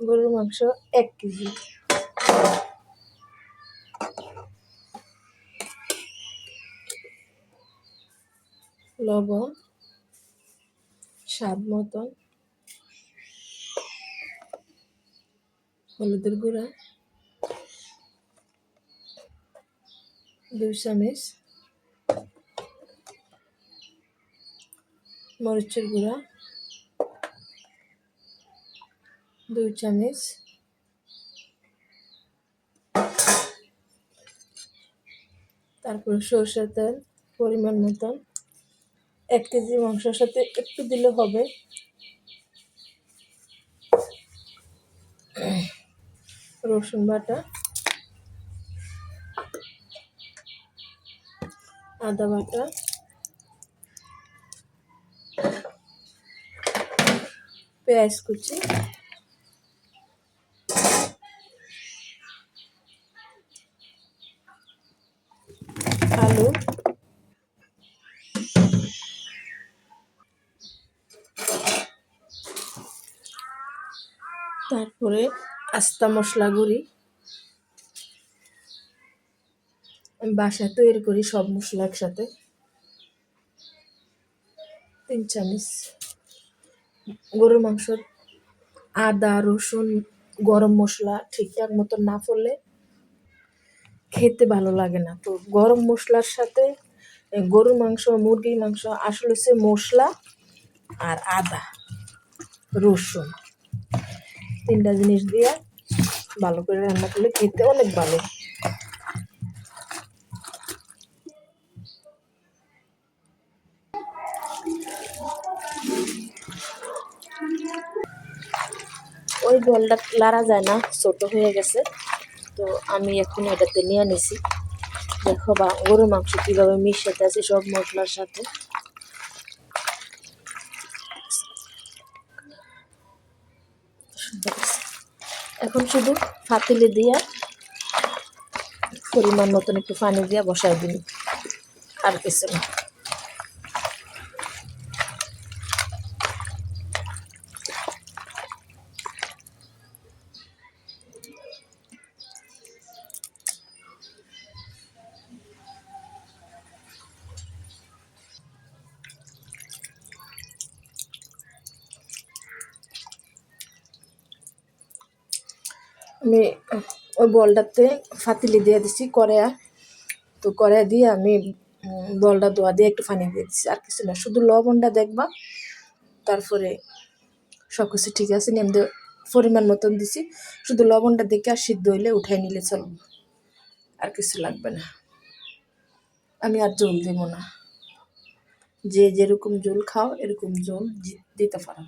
গরুর মাংস 1 কেজি, লবণ স্বাদ মতন, হলুদের গুঁড়া 2 চামচ, মরিচের গুঁড়া 2 চামচ, তারপর সরষের তেল পরিমাণ মতন। 1 কেজি মাংসের সাথে একটু দিলে হবে। রসুন বাটা, আদা বাটা, পেঁয়াজ কুচি, আলু, তারপরে আস্তা মশলা গুঁড়ি। আমি বাসায় তৈরি করি সব মশলা একসাথে। 3 চামচ। গরুর মাংস আদা রসুন গরম মশলা ঠিকঠাক মতো না পড়লে খেতে ভালো লাগে না। তো গরম মশলার সাথে গরুর মাংস মুরগির মাংস আসলে হচ্ছে মশলা আর আদা রসুন 3টা জিনিস দিয়ে ভালো করে রান্না করলে খেতে অনেক ভালো। ওই বলটা লাড়া যায় না, ছোট হয়ে গেছে। তো আমি এখন এটাতে নিয়ে নিছি। দেখো বা গরুর মাংস কীভাবে মিশাতে আছে সব মশলার সাথে। এখন শুধু পাতিলে দিয়া পরিমাণ মতন একটু পানি দিয়া বসাই দিন, আর কিছু না। আমি ওই বলটাতে ফাতিলি দিয়ে দিছি কড়াইয়া। তো কড়াই দিয়ে আমি বলটা ধোয়া দিয়ে একটু পানি দিয়ে দিচ্ছি, আর কিছু না। শুধু লবণটা দেখবা, তারপরে সব কিছু ঠিক আছে। নিয়ে পরিমাণ মতন দিছি, শুধু লবণটা দেখে আর সিদ্ধ হইলে উঠাই নিলে চলবে, আর কিছু লাগবে না। আমি আর জল দিব না, যে যেরকম জল খাও এরকম জল দিতে পারো।